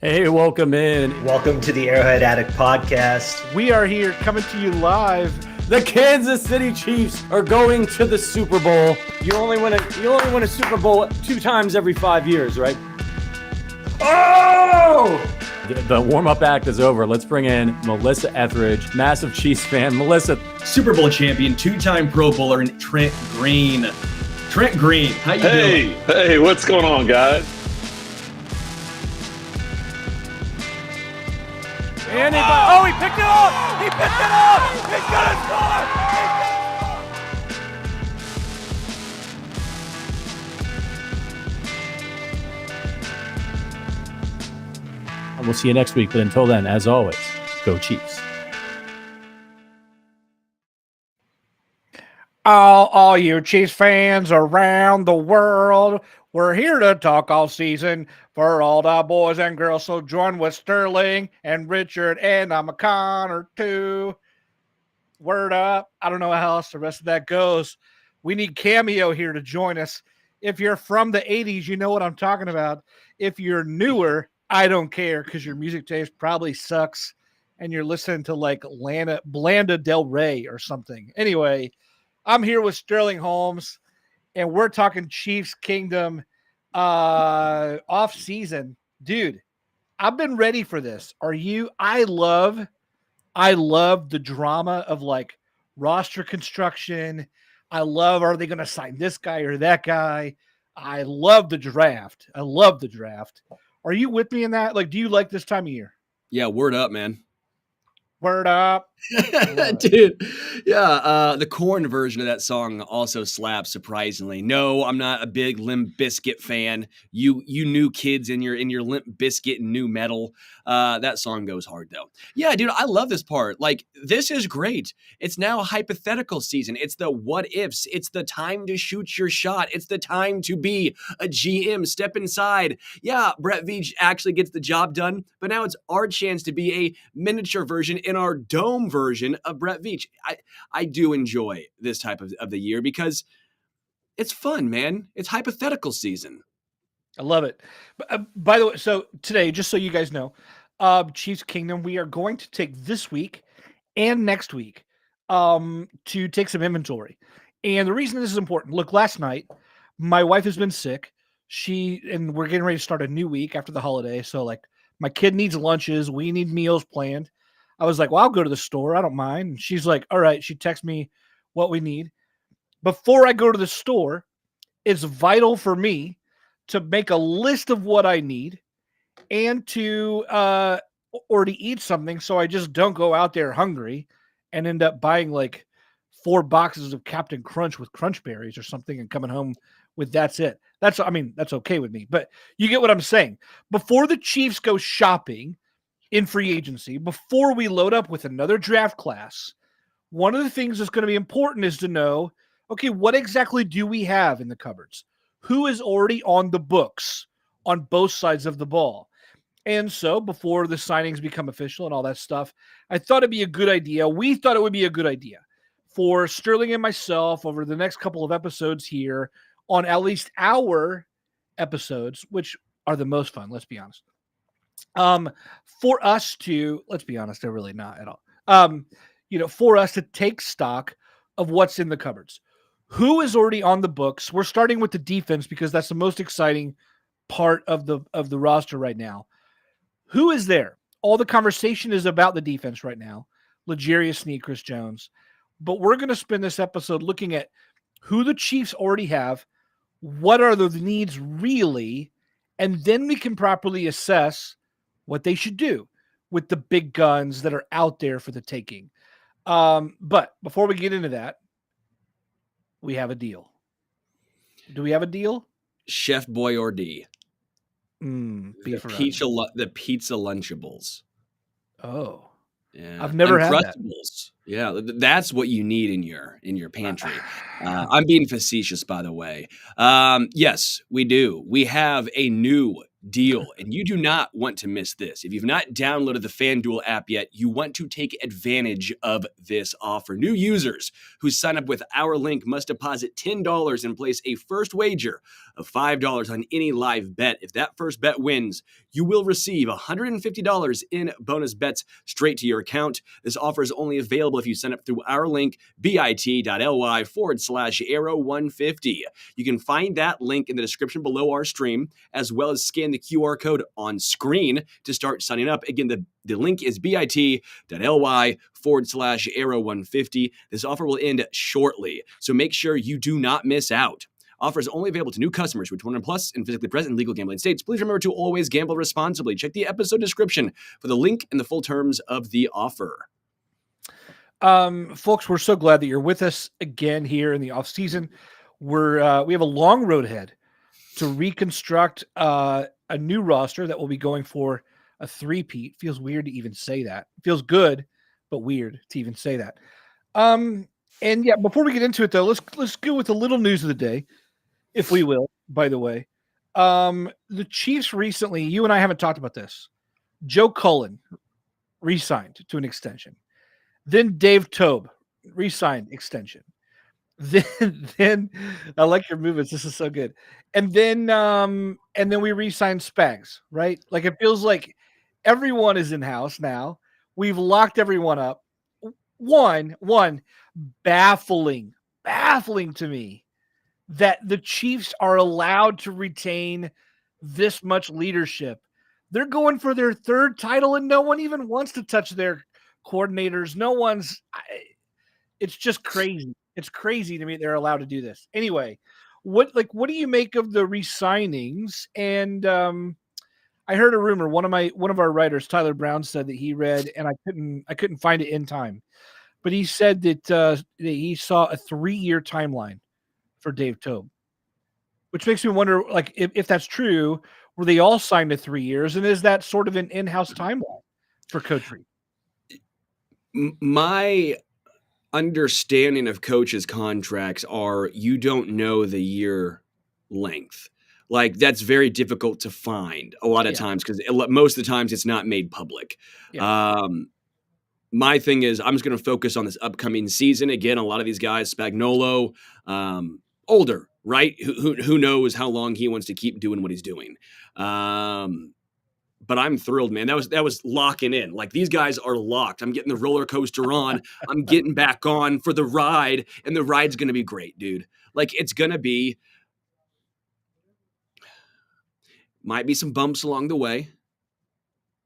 Hey, welcome in. Welcome to the Arrowhead Addict podcast. We are here coming to you live. The Kansas City Chiefs are going to the Super Bowl. You only win a Super Bowl 2 times every 5 years, right? Oh! The warm-up act is over. Let's bring in Melissa Etheridge, massive Chiefs fan. Melissa. Super Bowl champion, 2-time Pro Bowler, and Trent Green. Trent Green, how you doing? Hey, what's going on, guys? And he picked it up! He picked it up! He's gonna score! And we'll see you next week. But until then, as always, go Chiefs. All you Chiefs fans around the world, we're here to talk all season for all the boys and girls. So join with Sterling and Richard and I'm a Connor too. Word up. I don't know how else the rest of that goes. We need Cameo here to join us. If you're from the 80s, you know what I'm talking about. If you're newer, I don't care because your music taste probably sucks and you're listening to like Lana Del Rey or something. Anyway, I'm here with Sterling Holmes, and we're talking Chiefs Kingdom off season. Dude, I've been ready for this. Are you? I love the drama of like roster construction. I love, are they going to sign this guy or that guy? I love the draft. Are you with me in that? Like, do you like this time of year? Yeah, word up, man. Word up. Dude, yeah, the corn version of that song also slaps, surprisingly. No, I'm not a big Limp Bizkit fan. You new kids in your Limp Bizkit and new metal. That song goes hard, though. Yeah, dude, I love this part. Like, this is great. It's now hypothetical season. It's the what ifs. It's the time to shoot your shot. It's the time to be a GM. Step inside. Yeah, Brett Veach actually gets the job done, but now it's our chance to be a miniature version in our dome version of Brett Veach. I do enjoy this type of the year because it's fun, man. It's hypothetical season. I love it. By the way, so today, just so you guys know, Chiefs Kingdom, we are going to take this week and next week to take some inventory. And the reason this is important, look, last night, my wife has been sick. And we're getting ready to start a new week after the holiday. So like my kid needs lunches. We need meals planned. I was like, well, I'll go to the store. I don't mind. And she's like, all right. She texts me what we need. Before I go to the store, it's vital for me to make a list of what I need and to eat something so I just don't go out there hungry and end up buying like 4 boxes of Captain Crunch with Crunch Berries or something and coming home with that's it. That's okay with me. But you get what I'm saying. Before the Chiefs go shopping in free agency, before we load up with another draft class, one of the things that's going to be important is to know, okay, what exactly do we have in the cupboards? Who is already on the books on both sides of the ball? And so before the signings become official and all that stuff, I thought it'd be a good idea. We thought it would be a good idea for Sterling and myself over the next couple of episodes here on at least our episodes, which are the most fun, let's be honest. For us to, let's be honest, they're really not at all. For us to take stock of what's in the cupboards. Who is already on the books? We're starting with the defense because that's the most exciting part of the roster right now. Who is there? All the conversation is about the defense right now. L'Jarius Sneed, Chris Jones. But we're going to spend this episode looking at who the Chiefs already have, what are the needs really, and then we can properly assess what they should do with the big guns that are out there for the taking. But before we get into that, we have a deal. Do we have a deal? Chef Boyardee. The pizza Lunchables. Oh. Yeah. I've never had that. Yeah, that's what you need in your pantry. I'm being facetious, by the way. Yes, we do. We have a new deal. And you do not want to miss this. If you've not downloaded the FanDuel app yet, you want to take advantage of this offer. New users who sign up with our link must deposit $10 and place a first wager of $5 on any live bet. If that first bet wins, you will receive $150 in bonus bets straight to your account. This offer is only available if you sign up through our link, bit.ly/Arrow150. You can find that link in the description below our stream, as well as scan the QR code on screen to start signing up. Again, the link is bit.ly/Arrow150. This offer will end shortly, so make sure you do not miss out. Offer is only available to new customers who are 21 plus and physically present in legal gambling states. Please remember to always gamble responsibly. Check the episode description for the link and the full terms of the offer. Folks, we're so glad that you're with us again here in the off season. We have a long road ahead to reconstruct a new roster that will be going for a three-peat. Feels weird to even say that. Feels good, but weird to even say that. And yeah, before we get into it though, let's go with a little news of the day, if we will. By the way, the Chiefs recently, you and I haven't talked about this. Joe Cullen re-signed to an extension. Then Dave Tobe re-signed extension. Then I like your movements. This is so good. And then we re-signed Spags, right? Like it feels like everyone is in house now. We've locked everyone up. One baffling to me that the Chiefs are allowed to retain this much leadership. They're going for their third title, and no one even wants to touch their coordinators. It's just crazy. It's crazy to me they're allowed to do this. Anyway, what do you make of the re-signings? And I heard a rumor. One of our writers, Tyler Brown, said that he read, and I couldn't find it in time, but he said that he saw a 3-year timeline for Dave Tobe, which makes me wonder, like, if that's true, were they all signed to 3 years, and is that sort of an in-house timeline for Coach Reed? My understanding of coaches' contracts are you don't know the year length. Like that's very difficult to find a lot of times because most of the times it's not made public. Yeah. My thing is I'm just going to focus on this upcoming season. Again, a lot of these guys, Spagnuolo, older, right? Who knows how long he wants to keep doing what he's doing. But I'm thrilled, man. That was locking in. Like these guys are locked. I'm getting the roller coaster on. I'm getting back on for the ride, and the ride's going to be great, dude. Like it's going to be, might be some bumps along the way.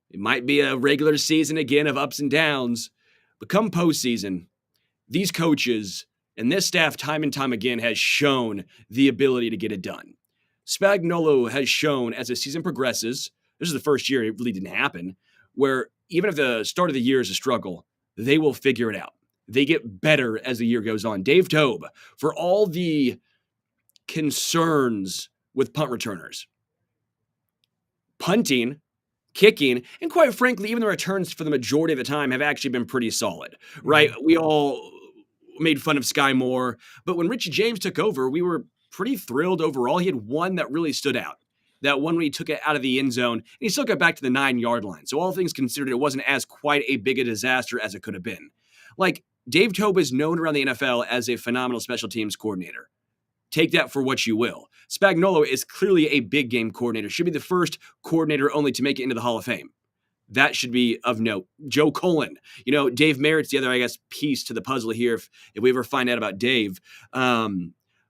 It might be a regular season again of ups and downs, but come postseason, these coaches and this staff time and time again has shown the ability to get it done. Spagnuolo has shown as the season progresses, this is the first year it really didn't happen, where even if the start of the year is a struggle, they will figure it out. They get better as the year goes on. Dave Tobe, for all the concerns with punt returners, punting, kicking, and quite frankly, even the returns for the majority of the time have actually been pretty solid, right? We all made fun of Sky Moore, but when Richie James took over, we were pretty thrilled overall. He had one that really stood out. That one when he took it out of the end zone, and he still got back to the 9-yard line. So all things considered, it wasn't as quite a big a disaster as it could have been. Like, Dave Tobe is known around the NFL as a phenomenal special teams coordinator. Take that for what you will. Spagnuolo is clearly a big game coordinator. Should be the first coordinator only to make it into the Hall of Fame. That should be of note. Joe Cullen. Dave Merritt's the other, I guess, piece to the puzzle here if we ever find out about Dave. But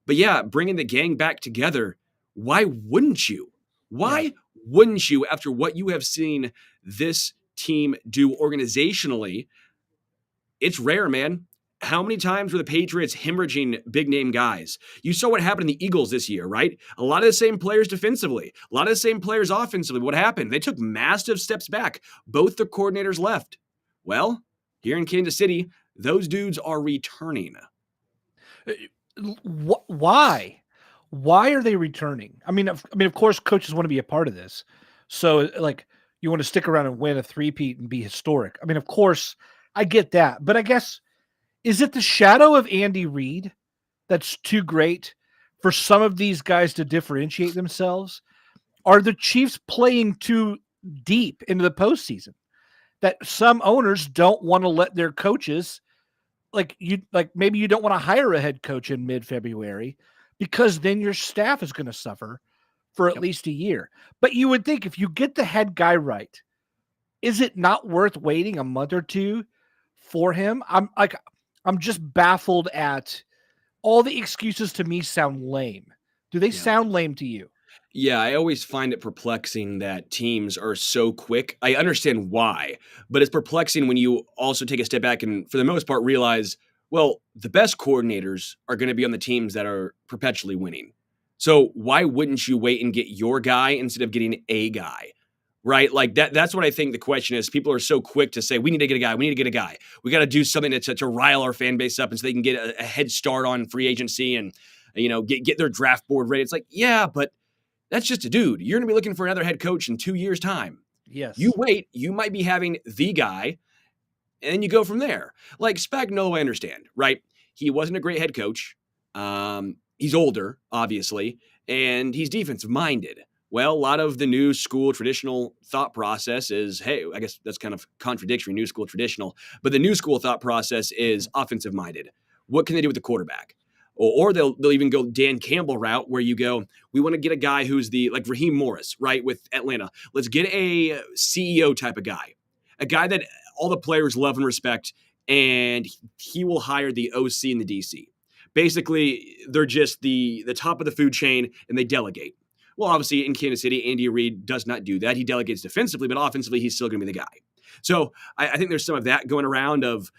yeah, bringing the gang back together, why wouldn't you? Why wouldn't you, after what you have seen this team do organizationally? It's rare, man. How many times were the Patriots hemorrhaging big-name guys? You saw what happened in the Eagles this year, right? A lot of the same players defensively, a lot of the same players offensively. What happened? They took massive steps back. Both the coordinators left. Well, here in Kansas City, those dudes are returning. Why? Why are they returning? I mean, of course, coaches want to be a part of this. So, like, you want to stick around and win a three-peat and be historic. I mean, of course, I get that. But I guess, is it the shadow of Andy Reid that's too great for some of these guys to differentiate themselves? Are the Chiefs playing too deep into the postseason that some owners don't want to let their coaches, maybe you don't want to hire a head coach in mid-February because then your staff is going to suffer for at least a year. But you would think if you get the head guy right, is it not worth waiting a month or two for him? I'm just baffled at all the excuses. To me sound lame. Do they sound lame to you? Yeah, I always find it perplexing that teams are so quick. I understand why, but it's perplexing when you also take a step back and, for the most part, realize, well, the best coordinators are going to be on the teams that are perpetually winning. So why wouldn't you wait and get your guy instead of getting a guy? Right? Like that's what I think the question is. People are so quick to say, we need to get a guy. We need to get a guy. We got to do something to rile our fan base up and so they can get a head start on free agency and, get their draft board ready. It's like, yeah, but that's just a dude. You're going to be looking for another head coach in 2 years' time. Yes. You wait. You might be having the guy, and then you go from there. Like Spagnuolo, I understand, right? He wasn't a great head coach. He's older, obviously, and he's defensive-minded. Well, a lot of the new school traditional thought process is, hey, I guess that's kind of contradictory, new school traditional, but the new school thought process is offensive-minded. What can they do with the quarterback? Or they'll even go Dan Campbell route where you go, we want to get a guy who's like Raheem Morris, right, with Atlanta. Let's get a CEO type of guy, a guy that all the players love and respect, and he will hire the OC and the DC. Basically, they're just the top of the food chain, and they delegate. Well, obviously, in Kansas City, Andy Reid does not do that. He delegates defensively, but offensively, he's still going to be the guy. So I think there's some of that going around of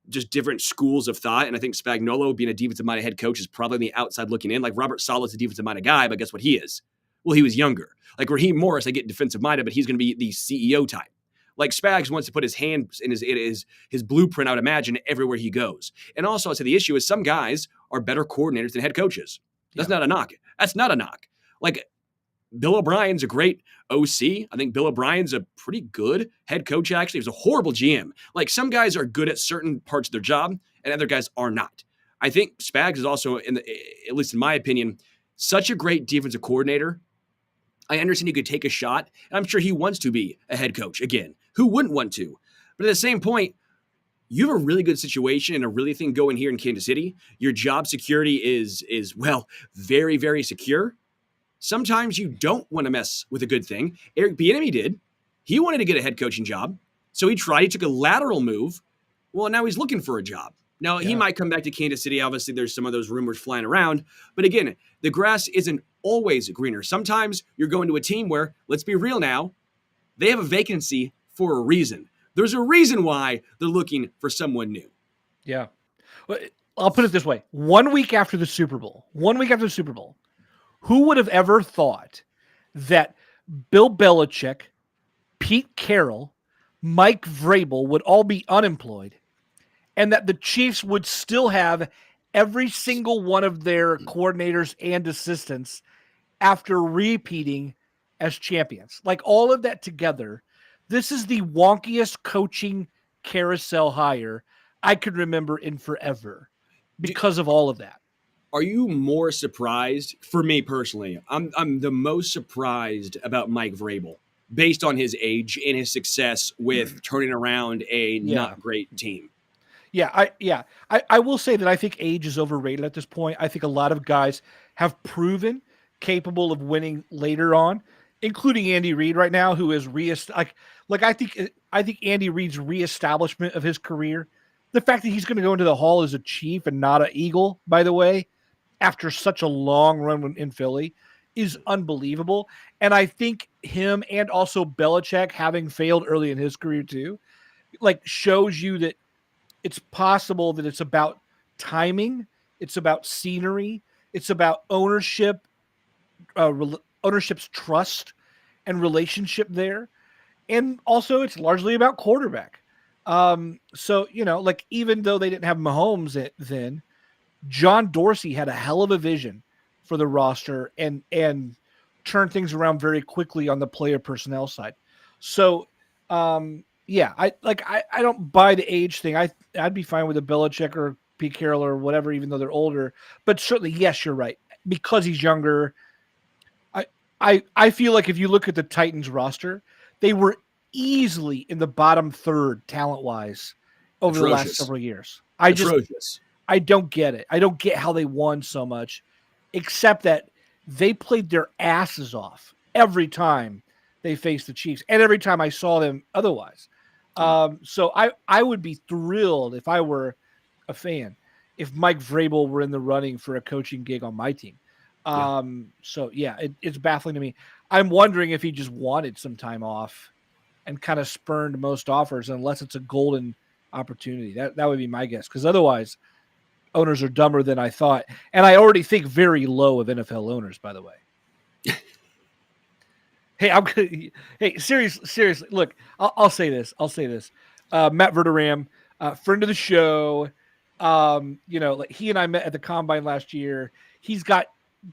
just different schools of thought. And I think Spagnuolo, being a defensive-minded head coach, is probably on the outside looking in. Like Robert Sala's a defensive-minded guy, but guess what he is? Well, he was younger. Like Raheem Morris, I get defensive-minded, but he's going to be the CEO type. Like Spags wants to put his hand in his blueprint, I would imagine, everywhere he goes. And also, I'd say the issue is some guys are better coordinators than head coaches. That's not a knock. That's not a knock. Like Bill O'Brien's a great OC. I think Bill O'Brien's a pretty good head coach, actually. He was a horrible GM. Like some guys are good at certain parts of their job and other guys are not. I think Spags is also, at least in my opinion, such a great defensive coordinator. I understand he could take a shot, and I'm sure he wants to be a head coach again. Who wouldn't want to? But at the same point, you have a really good situation and a really thing going here in Kansas City. Your job security is well, very, very secure. Sometimes you don't want to mess with a good thing. Eric Bieniemy did. He wanted to get a head coaching job, so he tried. He took a lateral move. Well, now he's looking for a job. Now, he might come back to Kansas City. Obviously, there's some of those rumors flying around. But again, the grass isn't always greener. Sometimes you're going to a team where, let's be real now, they have a vacancy for a reason. There's a reason why they're looking for someone new. Yeah. Well, I'll put it this way. 1 week after the Super Bowl, who would have ever thought that Bill Belichick, Pete Carroll, Mike Vrabel would all be unemployed and that the Chiefs would still have every single one of their coordinators and assistants after repeating as champions? Like all of that together, this is the wonkiest coaching carousel hire I could remember in forever because of all of that. Are you more surprised? For me personally, I'm the most surprised about Mike Vrabel based on his age and his success with turning around a not great team. I will say that I think age is overrated at this point. I think a lot of guys have proven capable of winning later on, including Andy Reid right now, who is I think Andy Reid's reestablishment of his career, the fact that he's going to go into the Hall as a Chief and not an Eagle, by the way, after such a long run in Philly, is unbelievable. And I think him and also Belichick having failed early in his career too, shows you that it's possible that it's about timing, it's about scenery, it's about ownership, ownership's trust and relationship there. And also it's largely about quarterback. So, even though they didn't have Mahomes then, John Dorsey had a hell of a vision for the roster and turned things around very quickly on the player personnel side. So, I don't buy the age thing. I'd be fine with a Belichick or Pete Carroll or whatever, even though they're older. But certainly, yes, you're right. Because he's younger, I feel like if you look at the Titans roster, they were easily in the bottom third talent wise over the last Atrocious. several years. Atrocious. I don't get it. I don't get how they won so much, except that they played their asses off every time they faced the Chiefs and every time I saw them otherwise. So I would be thrilled if I were a fan if Mike Vrabel were in the running for a coaching gig on my team. So yeah, it's baffling to me. I'm wondering if he just wanted some time off and kind of spurned most offers, unless it's a golden opportunity. That would be my guess, because otherwise owners are dumber than I thought. And I already think very low of NFL owners, by the way. Hey, seriously, look, I'll say this. Matt Verderam, friend of the show. Like he and I met at the combine last year. He's got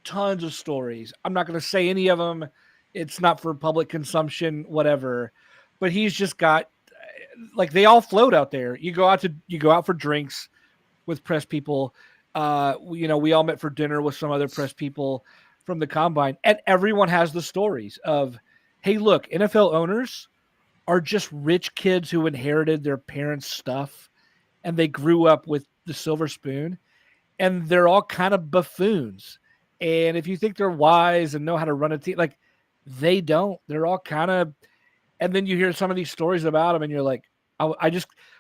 tons of stories. I'm not going to say any of them. It's not for public consumption, whatever. But he's just got, like, they all float out there. You go out for drinks with press people. We all met for dinner with some other press people from the combine, and everyone has the stories of, hey, look, NFL owners are just rich kids who inherited their parents' stuff and they grew up with the silver spoon, and they're all kind of buffoons. And if you think they're wise and know how to run a team, like, they don't. They're all kind of, and then you hear some of these stories about them and you're like, I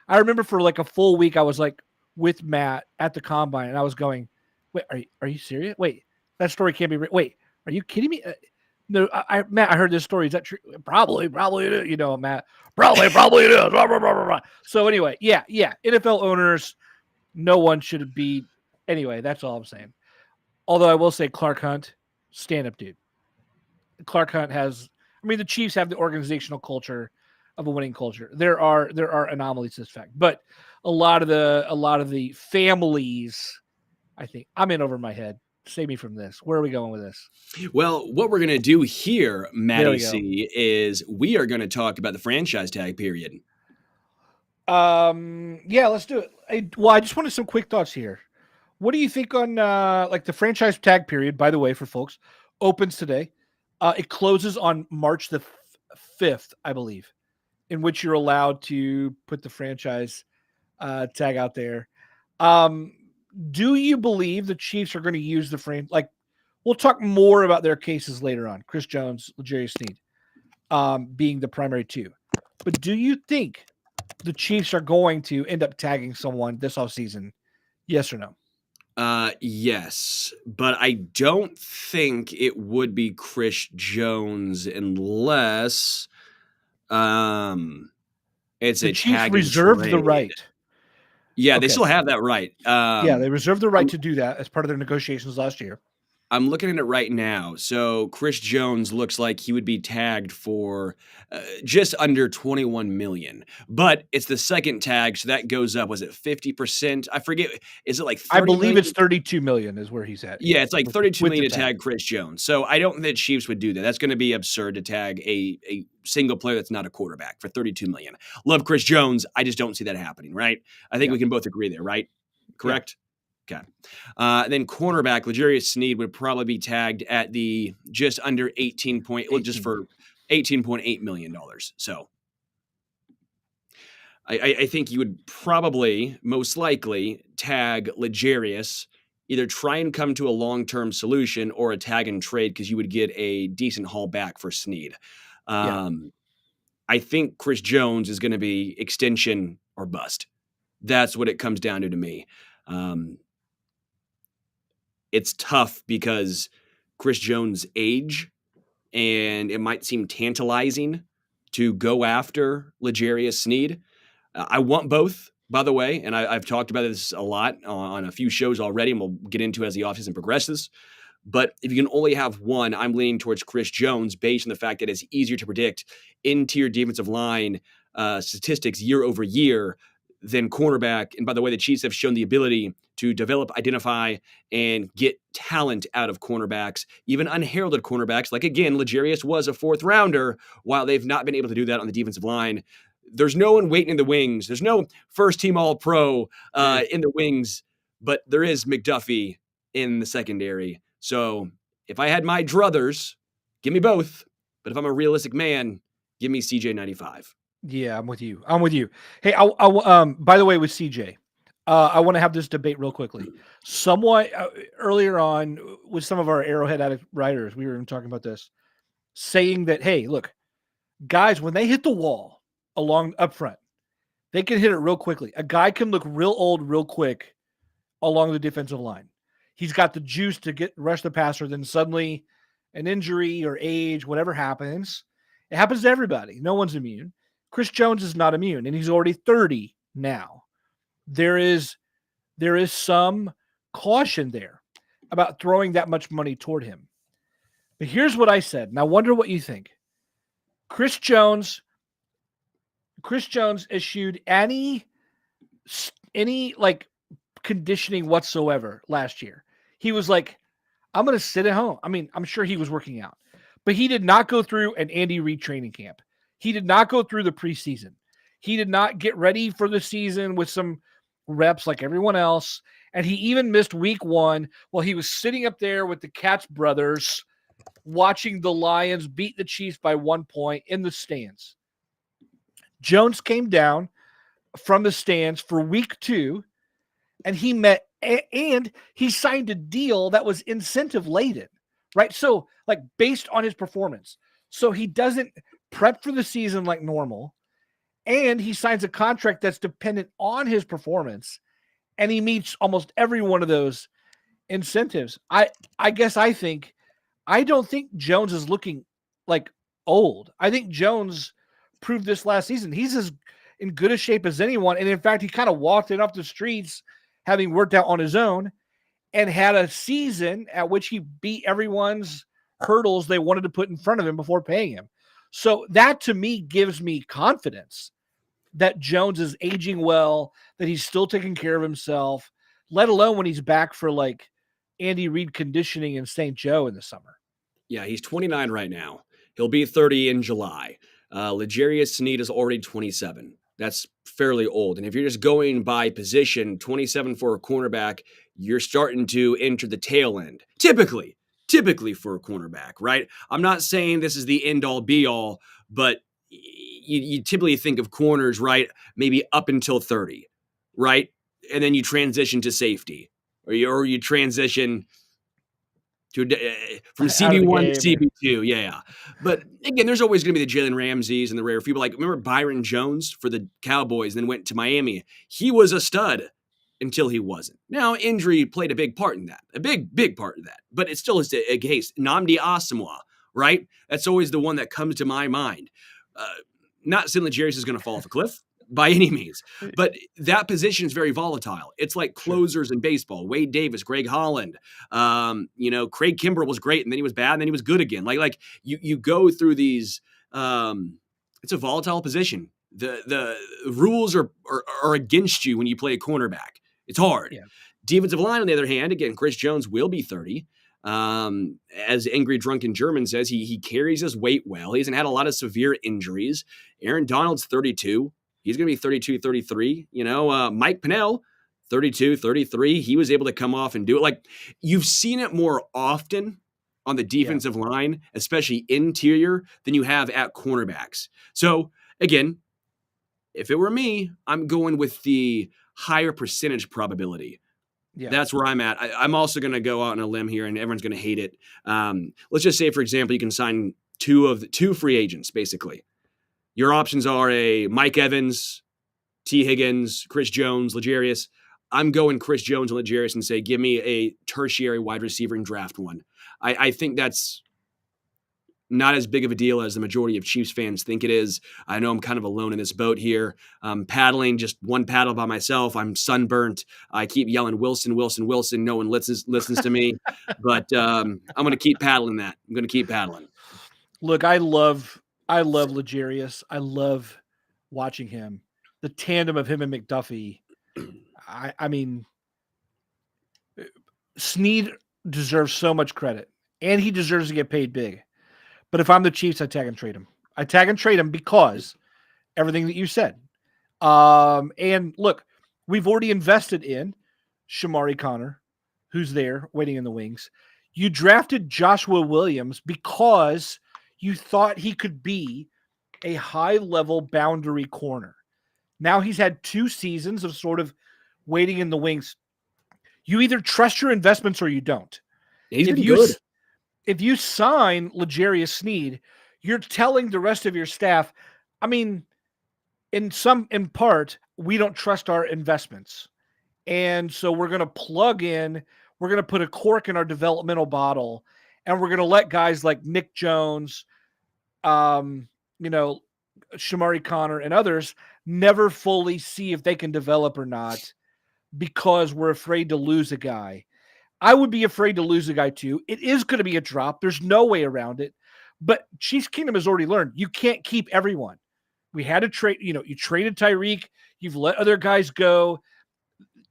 remember for like a full week, I was like with Matt at the combine and I was going, wait, are you serious? Wait, that story can't be real. Wait, are you kidding me? No, Matt, I heard this story. Is that true? Probably it is. Matt, probably it is. Blah, blah, blah, blah, blah. So anyway, yeah. NFL owners, no one should be. Anyway, that's all I'm saying. Although I will say Clark Hunt, stand-up dude. Clark Hunt has, the Chiefs have the organizational culture of a winning culture. There are anomalies to this fact, but a lot of the families, I think I'm in over my head. Save me from this. Where are we going with this? Well, what we're going to do here, Matty C, is we are going to talk about the franchise tag period. Yeah, let's do it. I just wanted some quick thoughts here. What do you think on the franchise tag period? By the way, for folks, opens today. It closes on March the 5th, I believe, in which you're allowed to put the franchise tag out there. Do you believe the Chiefs are going to use the frame? Like, we'll talk more about their cases later on. Chris Jones, L'Jarius Sneed, being the primary two. But do you think the Chiefs are going to end up tagging someone this offseason? Yes or no? Yes, but I don't think it would be Chris Jones unless it's the a Chiefs tag reserved trade. the right. Yeah, Okay. They still have that right. They reserved the right to do that as part of their negotiations last year. I'm looking at it right now. So Chris Jones looks like he would be tagged for just under $21 million, but it's the second tag, so that goes up. Was it 50%? I forget. Is it like 30 I believe million? It's 32 million is where he's at. Yeah, it's like 32 with million the to tag Chris Jones. So I don't think the Chiefs would do that. That's going to be absurd to tag a single player that's not a quarterback for 32 million. Love Chris Jones. I just don't see that happening, right? I think we can both agree there, right? Correct? Yeah. Okay. Then cornerback L'Jarius Sneed would probably be tagged at the just under $18.8 million. So I think you would probably most likely tag L'Jarius, either try and come to a long-term solution or a tag and trade because you would get a decent haul back for Sneed. I think Chris Jones is going to be extension or bust. That's what it comes down to me. It's tough because Chris Jones' age, and it might seem tantalizing to go after L'Jarius Sneed. I want both, by the way, and I've talked about this a lot on a few shows already, and we'll get into as the offseason progresses. But if you can only have one, I'm leaning towards Chris Jones based on the fact that it's easier to predict interior defensive line statistics year over year than cornerback. And by the way, the Chiefs have shown the ability to develop, identify, and get talent out of cornerbacks, even unheralded cornerbacks. Like, again, L'Jarius was a fourth rounder, while they've not been able to do that on the defensive line. There's no one waiting in the wings. There's no first-team All-Pro in the wings, but there is McDuffie in the secondary. So if I had my druthers, Give me both. But if I'm a realistic man, give me CJ 95. Yeah, I'm with you. Hey, by the way, with CJ, I want to have this debate real quickly. Somewhat earlier on with some of our Arrowhead Addict writers, we were even talking about this, saying that, hey, look, guys, when they hit the wall along up front, they can hit it real quickly. A guy can look real old real quick along the defensive line. He's got the juice to get rush the passer. Then suddenly, an injury or age, whatever happens, it happens to everybody. No one's immune. Chris Jones is not immune, and he's already 30 now. There is some caution there about throwing that much money toward him. But here's what I said, and I wonder what you think. Chris Jones issued any like conditioning whatsoever last year. He was like, I'm going to sit at home. I mean, I'm sure he was working out, but he did not go through an Andy Reid training camp. He did not go through the preseason. He did not get ready for the season with some reps like everyone else. And he even missed week 1 while he was sitting up there with the Katz brothers watching the Lions beat the Chiefs by 1 point in the stands. Jones came down from the stands for week 2, and he signed a deal that was incentive laden, right? So, like, based on his performance. So he doesn't prep for the season like normal, and he signs a contract that's dependent on his performance, and he meets almost every one of those incentives. I don't think Jones is looking like old. I think Jones proved this last season. He's as in good a shape as anyone, and in fact, he kind of walked it off the streets, having worked out on his own, and had a season at which he beat everyone's hurdles they wanted to put in front of him before paying him. So that, to me, gives me confidence that Jones is aging well, that he's still taking care of himself, let alone when he's back for like Andy Reid conditioning in St. Joe in the summer. Yeah, he's 29 right now. He'll be 30 in July. L'Jarius Sneed is already 27. That's fairly old. And if you're just going by position, 27 for a cornerback, you're starting to enter the tail end. Typically for a cornerback, right? I'm not saying this is the end all be all, but you typically think of corners, right? Maybe up until 30, right? And then you transition to safety, or you transition to from CB1 to CB2, yeah. But again, there's always going to be the Jalen Ramseys and the rare few. Like, remember Byron Jones for the Cowboys, then went to Miami. He was a stud until he wasn't. Now, injury played a big part in that, a big part of that. But it still is a case. Nnamdi Asomugha, right? That's always the one that comes to my mind. Not saying L'Jarius is going to fall off a cliff by any means, but that position is very volatile. It's like closers in baseball. Wade Davis, Greg Holland, Craig Kimbrell was great, and then he was bad, and then he was good again. Like you go through these. It's a volatile position. The rules are against you when you play a cornerback. It's hard. Yeah. Defensive line, on the other hand, again, Chris Jones will be 30. As Angry Drunken German says, he carries his weight well. He hasn't had a lot of severe injuries. Aaron Donald's 32. He's going to be 32, 33. Mike Pennell, 32, 33. He was able to come off and do it. Like, you've seen it more often on the defensive line, especially interior, than you have at cornerbacks. So, again, if it were me, I'm going with the higher percentage probability. Yeah. That's where I'm at. I'm also going to go out on a limb here, and everyone's going to hate it. Let's just say, for example, you can sign two free agents, basically. Your options are a Mike Evans, T. Higgins, Chris Jones, L'Jarius. I'm going Chris Jones and L'Jarius and say, give me a tertiary wide receiver and draft one. I think that's not as big of a deal as the majority of Chiefs fans think it is. I know I'm kind of alone in this boat here. Paddling, just one paddle by myself. I'm sunburnt. I keep yelling, Wilson, Wilson, Wilson. No one listens to me. But I'm going to keep paddling that. I'm going to keep paddling. Look, I love L'Jarius. I love watching him. The tandem of him and McDuffie. I mean, Sneed deserves so much credit, and he deserves to get paid big. But if I'm the Chiefs, I tag and trade him. I tag and trade him because everything that you said. And look, we've already invested in Shamari Connor, who's there waiting in the wings. You drafted Joshua Williams because you thought he could be a high-level boundary corner. Now he's had 2 seasons of sort of waiting in the wings. You either trust your investments or you don't. He's been good. If you sign L'Jarius Sneed, you're telling the rest of your staff, I mean, in part, we don't trust our investments. And so we're going to plug in, we're going to put a cork in our developmental bottle, and we're going to let guys like Nick Jones, Shamari Connor and others never fully see if they can develop or not because we're afraid to lose a guy. I would be afraid to lose a guy too. It is going to be a drop. There's no way around it. But Chiefs Kingdom has already learned you can't keep everyone. We had to trade, you traded Tyreek. You've let other guys go.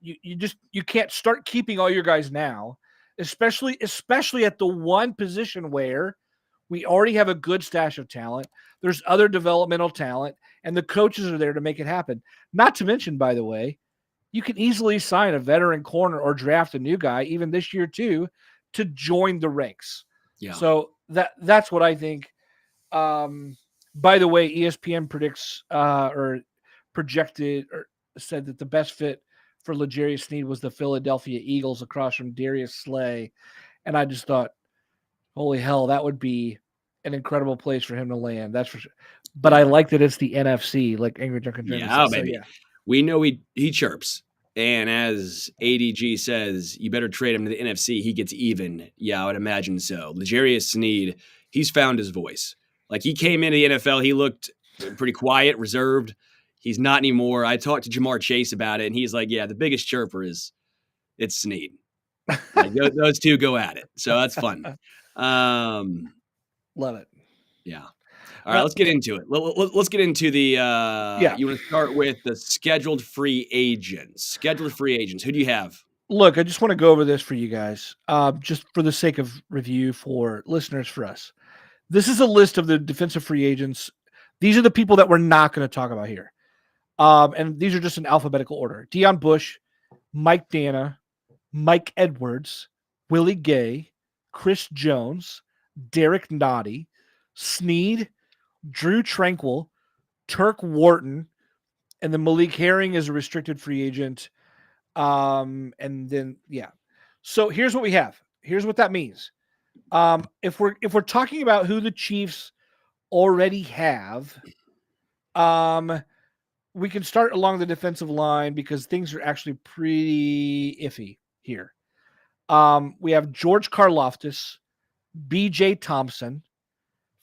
You can't start keeping all your guys now, especially at the one position where we already have a good stash of talent. There's other developmental talent, and the coaches are there to make it happen. Not to mention, by the way, you can easily sign a veteran corner or draft a new guy, even this year too, to join the ranks. Yeah. So that's what I think. By the way, ESPN predicts or projected or said that the best fit for L'Jarius Sneed was the Philadelphia Eagles across from Darius Slay. And I just thought, holy hell, that would be an incredible place for him to land. That's for sure. But I like that it's the NFC, like Angry Drunken Jeremy said. Baby. So, yeah. We know he chirps. And as ADG says, you better trade him to the NFC. He gets even. Yeah, I would imagine so. L'Jarius Sneed, he's found his voice. Like, he came into the NFL, he looked pretty quiet, reserved. He's not anymore. I talked to Jamar Chase about it, and he's like, yeah, the biggest chirper it's Sneed. Like, those two go at it. So that's fun. Love it. Yeah. All right, let's get into it. Let's get into the you want to start with the scheduled free agents. Scheduled free agents. Who do you have? Look, I just want to go over this for you guys, just for the sake of review for listeners for us. This is a list of the defensive free agents. These are the people that we're not going to talk about here. And these are just in alphabetical order. Deion Bush, Mike Dana, Mike Edwards, Willie Gay, Chris Jones, Derek Nottie, Sneed, Drew Tranquil, Turk Wharton, and then Malik Herring is a restricted free agent. And then, yeah. So here's what we have. Here's what that means. If we're talking about who the Chiefs already have, we can start along the defensive line because things are actually pretty iffy here. We have George Karlaftis, B.J. Thompson,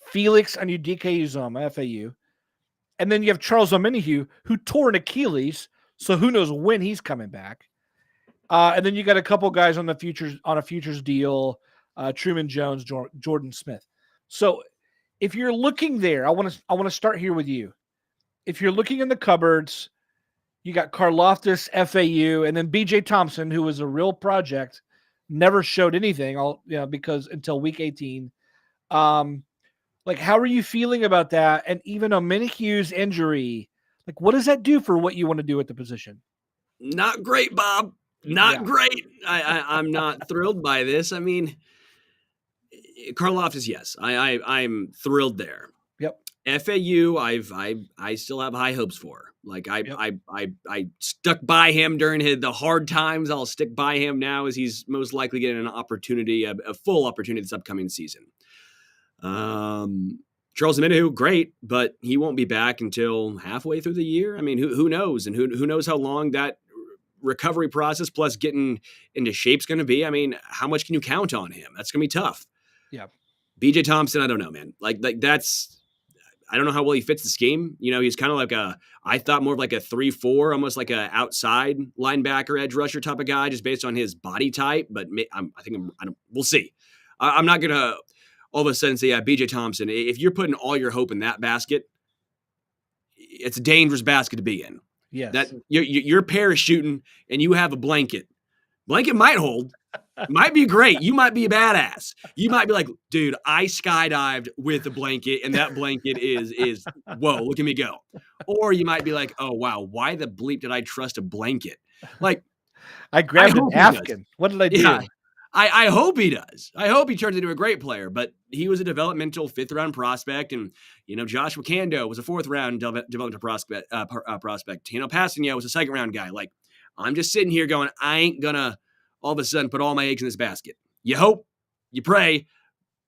Felix Anudike-Uzomah, FAU. And then you have Charles Omenihu, who tore an Achilles, so who knows when he's coming back. And then you got a couple guys on a futures deal, Truman Jones, Jordan Smith. So if you're looking there, I want to start here with you. If you're looking in the cupboards, you got Karlaftis, FAU, and then B.J. Thompson, who was a real project, never showed anything because until week 18. Like, how are you feeling about that? And even Omenihu's injury, like, what does that do for what you want to do at the position? Not great, Bob. Not great. I'm not thrilled by this. I mean, Karlaftis, yes. I'm thrilled there. Yep. FAU, I still have high hopes for. Like, I stuck by him during the hard times. I'll stick by him now as he's most likely getting an opportunity, a full opportunity this upcoming season. Charles Omenihu, great, but he won't be back until halfway through the year. I mean, who knows? And who knows how long that recovery process plus getting into shape is going to be. I mean, how much can you count on him? That's going to be tough. Yeah. BJ Thompson, I don't know, man. Like that's, I don't know how well he fits the scheme. He's kind of like I thought more of like a 3-4, almost like a outside linebacker, edge rusher type of guy, just based on his body type. But we'll see. I'm not going to all of a sudden say, yeah, BJ Thompson, if you're putting all your hope in that basket, it's a dangerous basket to be in. Yes. That you're parachuting and you have a blanket. Blanket might hold, might be great. You might be a badass. You might be like, dude, I skydived with a blanket and that blanket is whoa, look at me go. Or you might be like, oh wow, why the bleep did I trust a blanket? Like, I grabbed an Afghan. What did I do? Yeah, I hope he does. I hope he turns into a great player, but he was a developmental 5th-round prospect, and Joshua Kando was a 4th-round developmental prospect. Passanio was a 2nd-round guy. Like, I'm just sitting here going, I ain't gonna all of a sudden put all my eggs in this basket. You hope, you pray,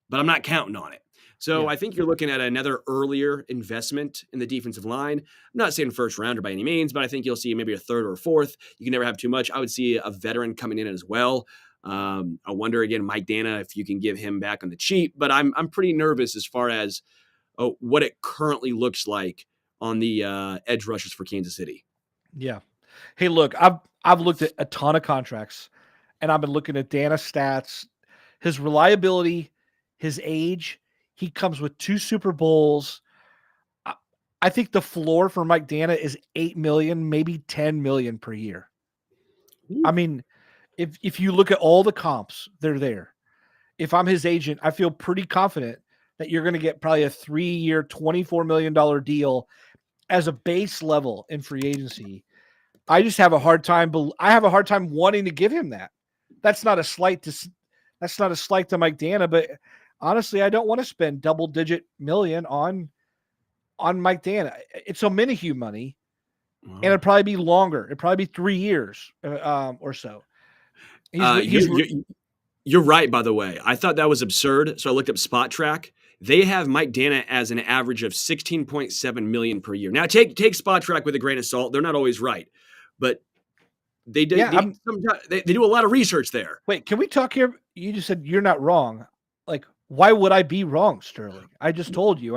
but I'm not counting on it. So I think you're looking at another earlier investment in the defensive line. I'm not saying 1st rounder by any means, but I think you'll see maybe a 3rd or a 4th. You can never have too much. I would see a veteran coming in as well. I wonder again, Mike Dana, if you can give him back on the cheap, but I'm pretty nervous as far as what it currently looks like on the edge rushers for Kansas City. Yeah. Hey, look, I've looked at a ton of contracts, and I've been looking at Dana's stats, his reliability, his age. He comes with 2 Super Bowls. I think the floor for Mike Dana is $8 million, maybe $10 million per year. Ooh. I mean, if you look at all the comps, they're there. If I'm his agent, I feel pretty confident that you're going to get probably a 3-year, $24 million deal as a base level in free agency. I just have a hard time. I have a hard time wanting to give him that. That's not a slight to Mike Dana, but honestly, I don't want to spend double-digit million on Mike Dana. It's Omenihu money, and it'd probably be longer. It'd probably be 3 years or so. You're right, by the way. I thought that was absurd, so I looked up Spot Track. They have Mike Dana as an average of $16.7 million per year. Now, take Spot Track with a grain of salt. They're not always right, but they do a lot of research there. Wait, can we talk here? You just said you're not wrong. Like, why would I be wrong, Sterling? I just told you.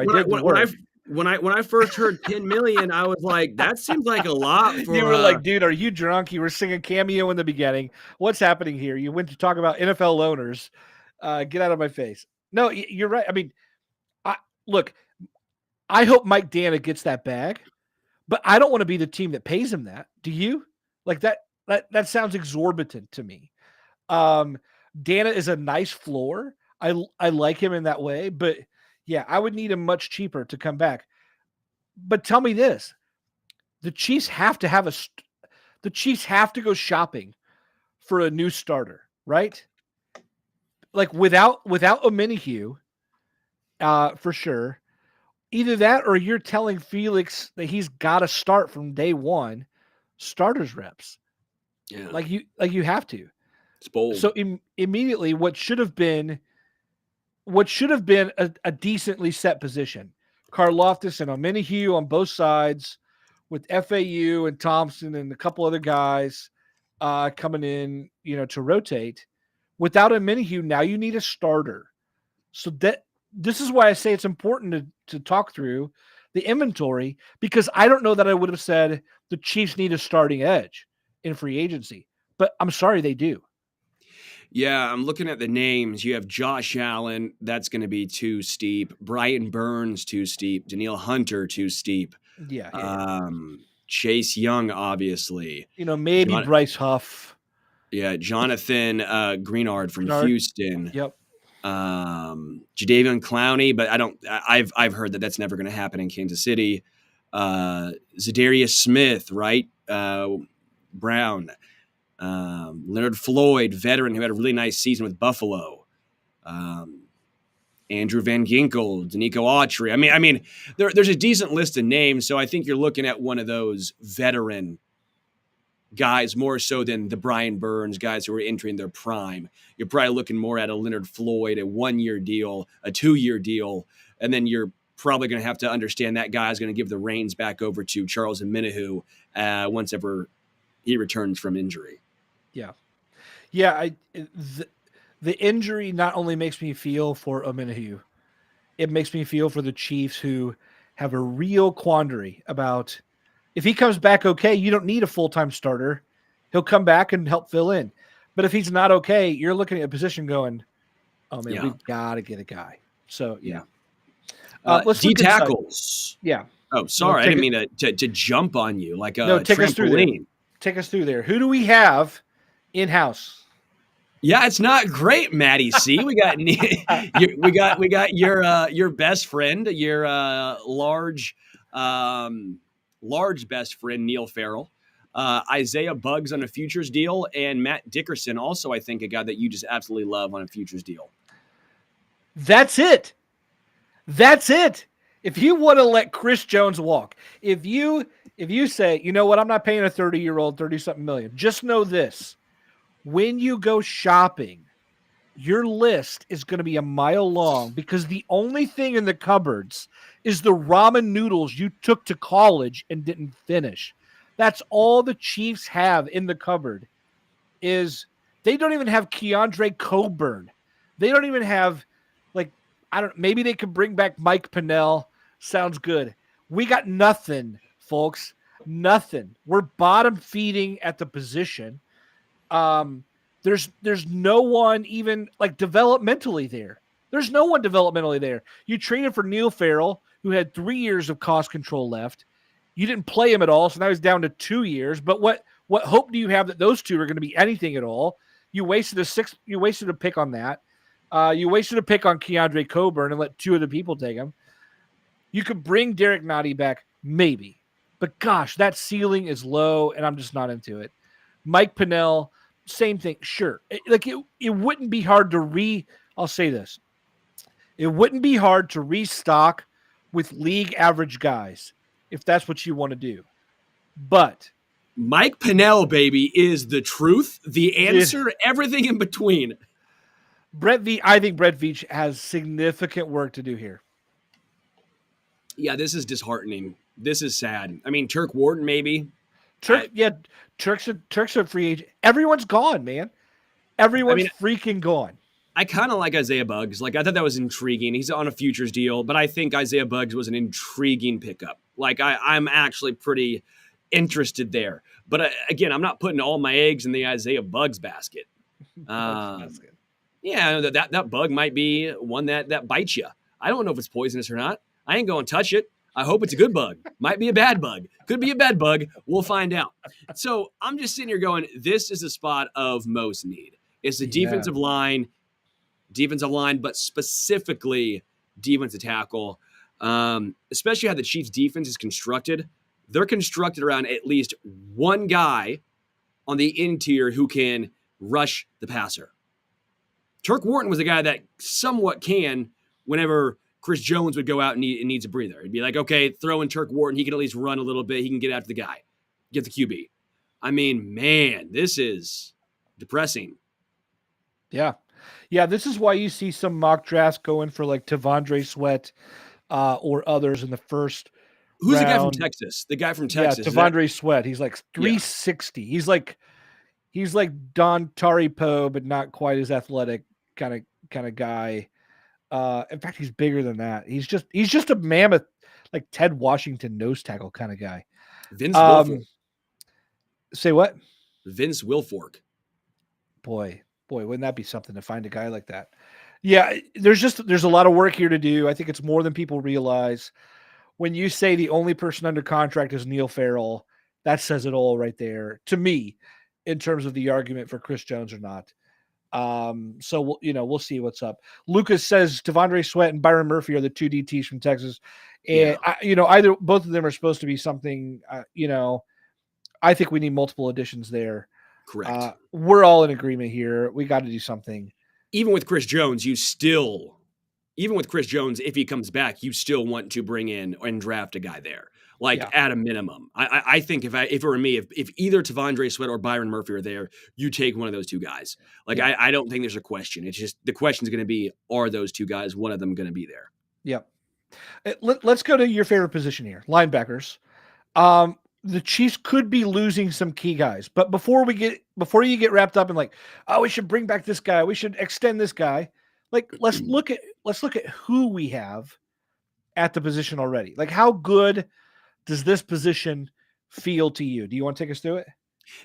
When I first heard 10 million, I was like, that seems like a lot. You were like, dude, are you drunk? You were singing Cameo in the beginning. What's happening here? You went to talk about NFL loaners. Get out of my face. No, you're right. I mean, look, I hope Mike Dana gets that bag, but I don't want to be the team that pays him that. Do you? Like that sounds exorbitant to me. Dana is a nice floor. I like him in that way, but yeah, I would need him much cheaper to come back. But tell me this: the Chiefs have to go shopping for a new starter, right? Like without Omenihu, for sure. Either that, or you're telling Felix that he's got to start from day one, starters reps. Yeah, like you have to. It's bold. So immediately, what should have been a decently set position, Karlaftis and Omenihu on both sides, with FAU and Thompson and a couple other guys coming in, to rotate. Without Omenihu, now you need a starter. So this is why I say it's important to talk through the inventory, because I don't know that I would have said the Chiefs need a starting edge in free agency, but I'm sorry they do. Yeah, I'm looking at the names. You have Josh Allen. That's going to be too steep. Brian Burns, too steep. Danielle Hunter, too steep. Yeah. Chase Young, obviously. Maybe Bryce Huff. Yeah, Jonathan Greenard from Houston. Yep. Jadeveon Clowney, but I've heard that's never going to happen in Kansas City. Zadarius Smith, right? Brown. Leonard Floyd, veteran who had a really nice season with Buffalo. Andrew Van Ginkel, Danico Autry. I mean, there's a decent list of names, so I think you're looking at one of those veteran guys more so than the Brian Burns guys who are entering their prime. You're probably looking more at a Leonard Floyd, a 1-year deal, a 2-year deal, and then you're probably going to have to understand that guy is going to give the reins back over to Charles Omenihu once ever he returns from injury. Yeah. Yeah. The injury not only makes me feel for Omenihu, it makes me feel for the Chiefs, who have a real quandary about, if he comes back okay, you don't need a full-time starter. He'll come back and help fill in. But if he's not okay, you're looking at a position going, oh man, we've got to get a guy. So yeah. Let's D tackles. Yeah. Oh, sorry. I didn't mean to jump on you like a take us through there. Take us through there. Who do we have in-house? Yeah, it's not great, Matty C. We got your best friend, your large best friend, Neil Farrell. Isaiah Buggs on a futures deal, and Matt Dickerson, also, I think, a guy that you just absolutely love on a futures deal. That's it. That's it. If you want to let Chris Jones walk, if you say, you know what, I'm not paying a 30-year-old 30-something million, just know this. When you go shopping, your list is going to be a mile long because the only thing in the cupboards is the ramen noodles you took to college and didn't finish. That's all the Chiefs have in the cupboard. Is they don't even have Keandre Coburn. They don't even have, like, I don't, maybe they could bring back Mike Pennell. Sounds good. We got nothing, folks. Nothing. We're bottom feeding at the position. There's no one even like developmentally there. There's no one developmentally there. You traded for Neil Farrell, who had 3 years of cost control left. You didn't play him at all, so now he's down to 2 years. But what hope do you have that those two are going to be anything at all? You wasted a pick on that. You wasted a pick on Keandre Coburn and let two other people take him. You could bring Derek Nottie back, maybe. But gosh, that ceiling is low, and I'm just not into it. Mike Pennell, same thing. Sure. It wouldn't be hard to I'll say this. It wouldn't be hard to restock with league average guys if that's what you want to do. But Mike Pennell, baby, is the truth, the answer, everything in between. I think Brett Veach has significant work to do here. Yeah, this is disheartening. This is sad. I mean, Turk Wharton, maybe. Turk's a free agent. Everyone's gone, man. Everyone's freaking gone. I kind of like Isaiah Buggs. Like, I thought that was intriguing. He's on a futures deal, but I think Isaiah Buggs was an intriguing pickup. Like, I'm actually pretty interested there. But again, I'm not putting all my eggs in the Isaiah Buggs basket. Yeah, that bug might be one that bites you. I don't know if it's poisonous or not. I ain't going to touch it. I hope it's a good bug. Might be a bad bug. Could be a bad bug. We'll find out. So I'm just sitting here going, this is a spot of most need. It's the defensive line, but specifically defensive tackle. Especially how the Chiefs' defense is constructed. They're constructed around at least one guy on the interior who can rush the passer. Turk Wharton was a guy that somewhat can whenever Chris Jones would go out and needs a breather. He'd be like, okay, throw in Turk Wharton. He can at least run a little bit. He can get after the guy, get the QB. I mean, man, this is depressing. Yeah. Yeah, this is why you see some mock drafts going for like Tavondre Sweat or others in the first Who's round. the guy from Texas? The guy from Texas. Yeah, Tavondre Sweat. He's like 360. Yeah. He's like Don Taripo, but not quite as athletic kind of guy. In fact, he's bigger than that. He's just a mammoth, like Ted Washington nose tackle kind of guy. Vince Wilfork. Say what? Vince Wilfork. Boy, wouldn't that be something to find a guy like that? Yeah, there's a lot of work here to do. I think it's more than people realize. When you say the only person under contract is Neil Farrell, that says it all right there to me in terms of the argument for Chris Jones or not. So we'll see what's up. Lucas says Tavondre Sweat and Byron Murphy are the two DTs from Texas. And both of them are supposed to be something, I think we need multiple additions there. Correct. We're all in agreement here. We got to do something. Even with Chris Jones, if he comes back, you still want to bring in and draft a guy there, at a minimum. I think if it were me, if either Tavondre Sweat or Byron Murphy are there, you take one of those two guys. I don't think there's a question. It's just the question is going to be, are those two guys, one of them going to be there? Yep. Let's go to your favorite position here, linebackers. The Chiefs could be losing some key guys, but before you get wrapped up in like, oh, we should bring back this guy, we should extend this guy. Like, let's look at who we have at the position already. Like, how good does this position feel to you? Do you want to take us through it?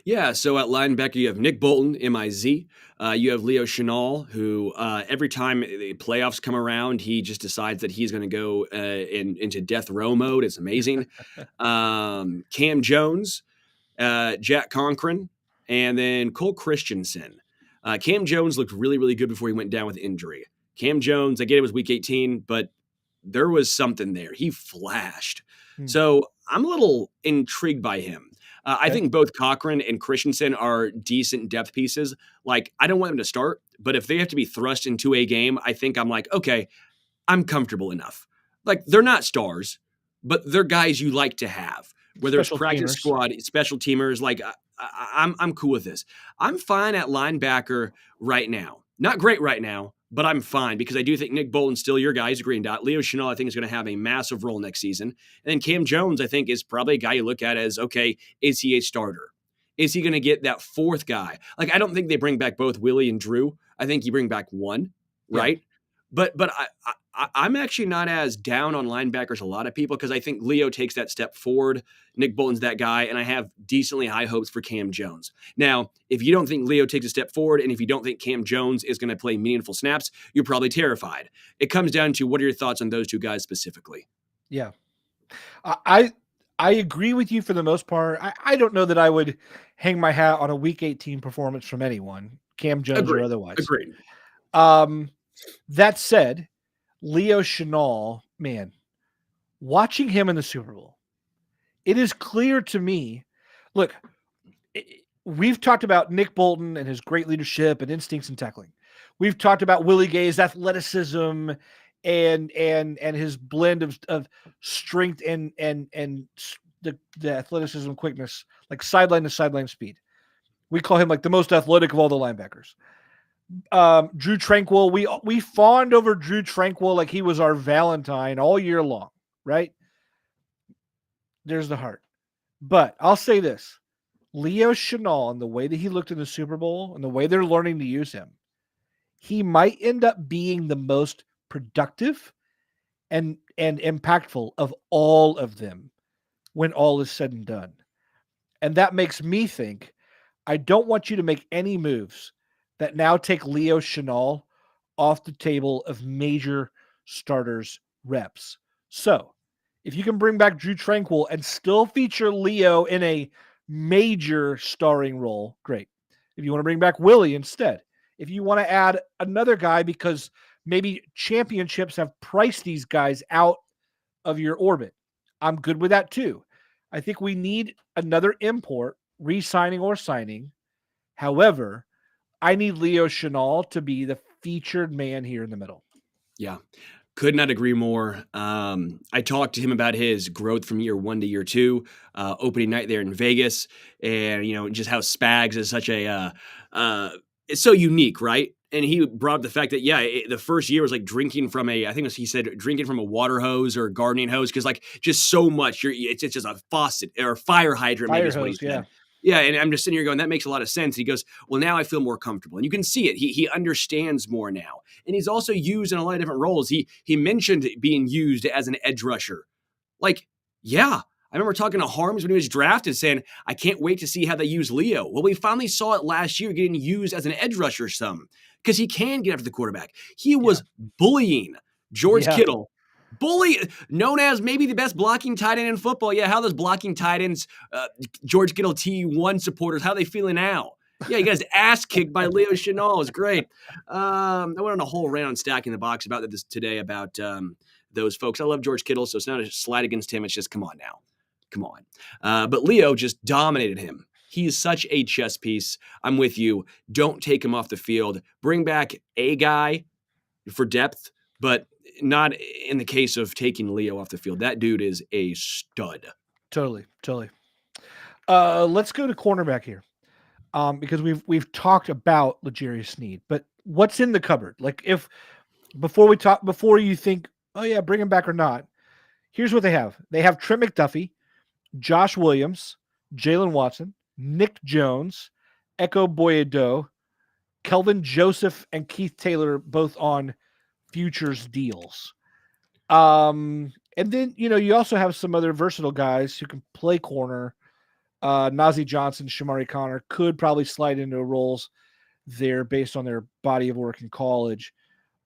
Yeah, so at linebacker, you have Nick Bolton, M-I-Z. You have Leo Chenal, who every time the playoffs come around, he just decides that he's going to go into death row mode. It's amazing. Cam Jones, Jack Conklin, and then Cole Christensen. Cam Jones looked really, really good before he went down with injury. Cam Jones, I get it was week 18, but there was something there. He flashed. So I'm a little intrigued by him. I think both Cochran and Christensen are decent depth pieces. Like, I don't want them to start, but if they have to be thrust into a game, I think I'm like, okay, I'm comfortable enough. Like, they're not stars, but they're guys you like to have, whether Special it's practice teamers. squad, special teamers. Like, I'm cool with this. I'm fine at linebacker right now. Not great right now, but I'm fine because I do think Nick Bolton's still your guy. He's a green dot. Leo Chenal, I think, is going to have a massive role next season. And then Cam Jones, I think, is probably a guy you look at as, okay, is he a starter? Is he going to get that fourth guy? Like, I don't think they bring back both Willie and Drew. I think you bring back one, right? But I'm actually not as down on linebackers as a lot of people because I think Leo takes that step forward. Nick Bolton's that guy, and I have decently high hopes for Cam Jones. Now, if you don't think Leo takes a step forward and if you don't think Cam Jones is going to play meaningful snaps, you're probably terrified. It comes down to what are your thoughts on those two guys specifically? Yeah. I agree with you for the most part. I don't know that I would hang my hat on a Week 18 performance from anyone, Cam Jones or otherwise. Agreed. That said, Leo Chenal, man, watching him in the Super Bowl, it is clear to me. Look, we've talked about Nick Bolton and his great leadership and instincts and tackling. We've talked about Willie Gay's athleticism and his blend of strength and the athleticism, quickness, like sideline to sideline speed. We call him like the most athletic of all the linebackers. Drew Tranquil, we fawned over Drew Tranquil like he was our Valentine all year long, right? There's the heart. But I'll say this. Leo Chenal and the way that he looked in the Super Bowl and the way they're learning to use him, he might end up being the most productive and impactful of all of them when all is said and done. And that makes me think, I don't want you to make any moves that now take Leo Chenal off the table of major starters reps. So if you can bring back Drew Tranquil and still feature Leo in a major starring role, great. If you want to bring back Willie instead, if you want to add another guy because maybe championships have priced these guys out of your orbit, I'm good with that too. I think we need another import, re-signing or signing. However, I need Leo Chenal to be the featured man here in the middle. Yeah. Could not agree more. I talked to him about his growth from year 1 to year 2, opening night there in Vegas, and just how Spags is such a it's so unique, right? And he brought up the fact that the first year was like drinking from he said drinking from a water hose or a gardening hose because like just so much. It's just a faucet or a fire hydrant. Maybe is what he said. Yeah, and I'm just sitting here going, that makes a lot of sense. He goes, well, now I feel more comfortable. And you can see it. He understands more now. And he's also used in a lot of different roles. He mentioned being used as an edge rusher. Like, yeah. I remember talking to Harms when he was drafted saying, I can't wait to see how they use Leo. Well, we finally saw it last year getting used as an edge rusher some because he can get after the quarterback. He was bullying George Kittle. Known as maybe the best blocking tight end in football. Yeah, how those blocking tight ends, George Kittle T1 supporters, how they feeling now? Yeah, you guys ass kicked by Leo Chenal. It was great. I went on a whole rant on Stacking the Box about this today about those folks. I love George Kittle, so it's not a slight against him. It's just, come on now. Come on. But Leo just dominated him. He is such a chess piece. I'm with you. Don't take him off the field. Bring back a guy for depth, but not in the case of taking Leo off the field. That dude is a stud. Totally. Let's go to cornerback here, because we've talked about L'Jarius Sneed, but what's in the cupboard? Like before you think, oh yeah, bring him back or not. Here's what they have. They have Trent McDuffie, Josh Williams, Jalen Watson, Nick Jones, Echo Boyedo, Kelvin Joseph, and Keith Taylor, both on futures deals. And then, you also have some other versatile guys who can play corner. Najee Johnson, Shamari Connor could probably slide into roles there based on their body of work in college.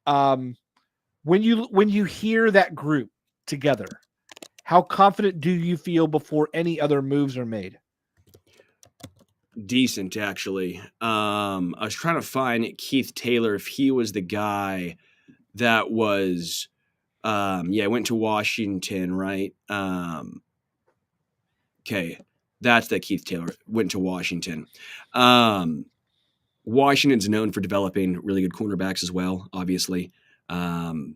When you hear that group together, how confident do you feel before any other moves are made? Decent, actually. I was trying to find Keith Taylor if he was the guy that was, went to Washington, right? Okay. That's that Keith Taylor went to Washington. Washington's known for developing really good cornerbacks as well, obviously. I'm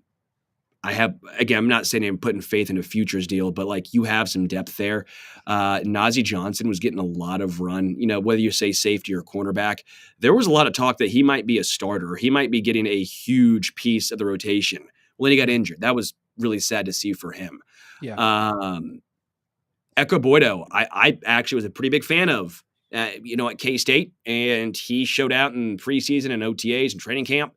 not saying I'm putting faith in a futures deal, but like you have some depth there. Najee Johnson was getting a lot of run, whether you say safety or cornerback. There was a lot of talk that he might be a starter. He might be getting a huge piece of the rotation when he got injured. That was really sad to see for him. Yeah. Echo Boydo, I actually was a pretty big fan of, at K-State, and he showed out in preseason and OTAs and training camp.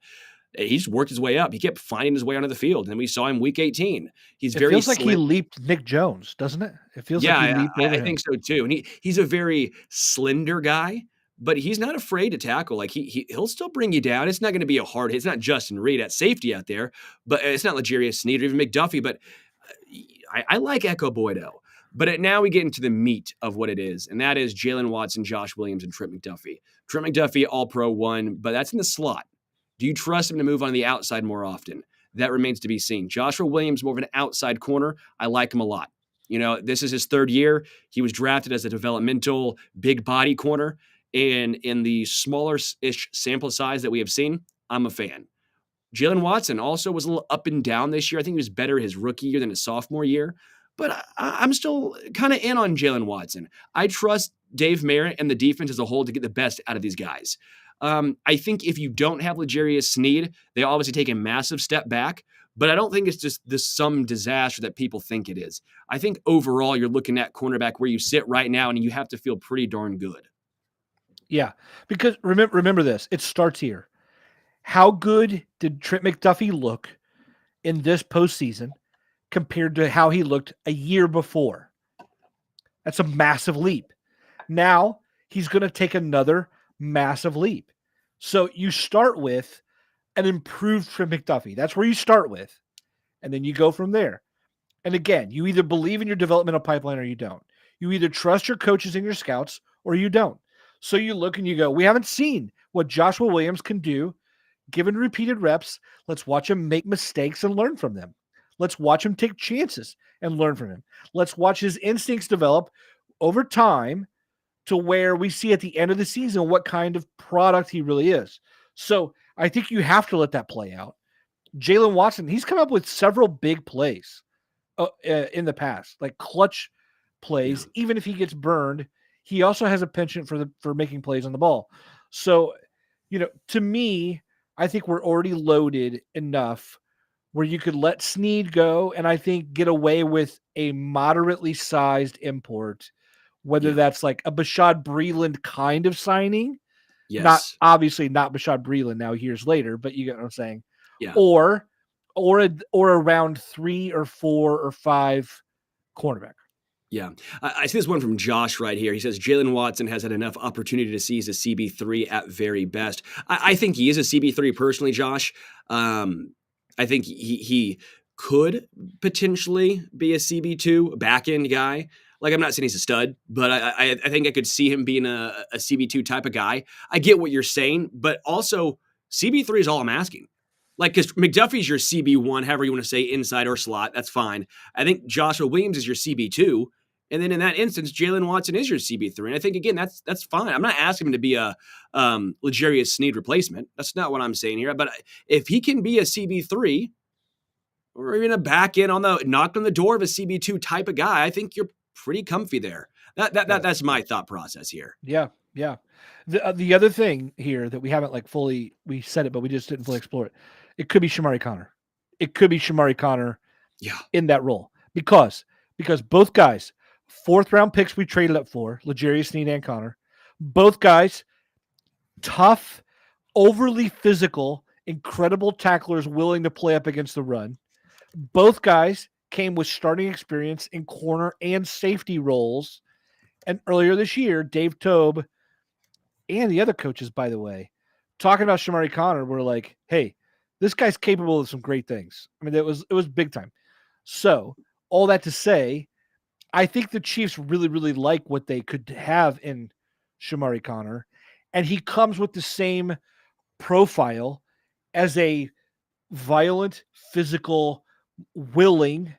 He just worked his way up. He kept finding his way onto the field, and we saw him week 18. It feels like he leaped Nick Jones, doesn't it? It feels like he leaped over him. I think so too. And he's a very slender guy, but he's not afraid to tackle. Like he'll still bring you down. It's not going to be a hard hit. It's not Justin Reed at safety out there, but it's not L'Jarius Sneed or even McDuffie. But I like Echo Boydo. But now we get into the meat of what it is, and that is Jalen Watson, Josh Williams, and Trent McDuffie. Trent McDuffie, All-Pro 1, but that's in the slot. Do you trust him to move on the outside more often? That remains to be seen. Joshua Williams, more of an outside corner. I like him a lot. This is his third year. He was drafted as a developmental big body corner. And in the smaller-ish sample size that we have seen, I'm a fan. Jalen Watson also was a little up and down this year. I think he was better his rookie year than his sophomore year. But I'm still kind of in on Jalen Watson. I trust Dave Merritt and the defense as a whole to get the best out of these guys. I think if you don't have L'Jarius Sneed, they obviously take a massive step back, but I don't think it's just some disaster that people think it is. I think overall you're looking at cornerback where you sit right now, and you have to feel pretty darn good. Yeah, because remember this. It starts here. How good did Trent McDuffie look in this postseason compared to how he looked a year before? That's a massive leap. Now he's going to take another massive leap. So you start with an improved Trent McDuffie. That's where you start with. And then you go from there. And again, you either believe in your developmental pipeline or you don't. You either trust your coaches and your scouts or you don't. So you look and you go, we haven't seen what Joshua Williams can do given repeated reps. Let's watch him make mistakes and learn from them. Let's watch him take chances and learn from him. Let's watch his instincts develop over time to where we see at the end of the season what kind of product he really is. So I think you have to let that play out. Jalen Watson, he's come up with several big plays in the past, like clutch plays. Yeah. Even if he gets burned, he also has a penchant for making plays on the ball. So, to me, I think we're already loaded enough where you could let Sneed go and I think get away with a moderately sized import, whether that's like a Bashaud Breeland kind of signing. Yes. Not Bashaud Breeland now years later, but you get what I'm saying. Yeah. Or around 3 or 4 or 5 cornerback. Yeah. I see this one from Josh right here. He says, Jalen Watson has had enough opportunity to seize a CB3 at very best. I think he is a CB3 personally, Josh. I think he could potentially be a CB2 back-end guy. Like, I'm not saying he's a stud, but I think I could see him being a CB2 type of guy. I get what you're saying, but also CB3 is all I'm asking. Like, because McDuffie's your CB1, however you want to say, inside or slot, that's fine. I think Joshua Williams is your CB2. And then in that instance, Jalen Watson is your CB3. And I think, again, that's fine. I'm not asking him to be a L'Jarius Sneed replacement. That's not what I'm saying here. But if he can be a CB3 or even a back end knock on the door of a CB2 type of guy, I think you're pretty comfy there. That's my thought process here. Yeah. The other thing here that we haven't we said it, but we just didn't fully explore it. It could be Shamari Connor. In that role because both guys, 4th round picks we traded up for, L'Jarius Sneed and Connor, both guys, tough, overly physical, incredible tacklers willing to play up against the run. Both guys came with starting experience in corner and safety roles. And earlier this year, Dave Tobe and the other coaches, by the way, talking about Shamari Connor, were like, hey, this guy's capable of some great things. I mean, it was big time. So all that to say, I think the Chiefs really, really like what they could have in Shamari Connor. And he comes with the same profile as a violent, physical, willing,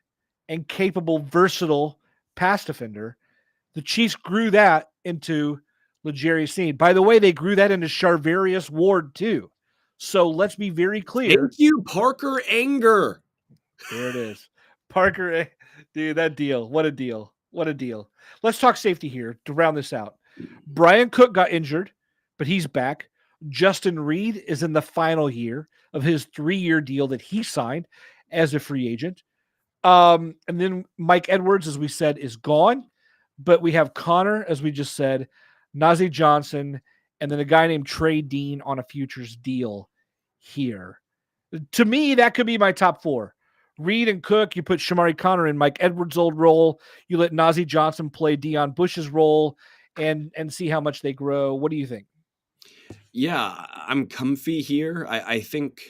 and capable, versatile pass defender The Chiefs grew that into L'Jarius Sneed. By the way, they grew that into Charvarius Ward too. So let's be very clear. Thank you, Parker Anger. There it is. Parker, dude, that deal. What a deal. What a deal. Let's talk safety here to round this out. Brian Cook got injured, but he's back. Justin Reed is in the final year of his 3-year deal that he signed as a free agent. And then Mike Edwards, as we said, is gone. But we have Connor, as we just said, Najee Johnson, and then a guy named Trey Dean on a futures deal here. To me, that could be my top 4. Reed and Cook, you put Shamari Connor in Mike Edwards' old role. You let Najee Johnson play Deion Bush's role and see how much they grow. What do you think? Yeah, I'm comfy here. I think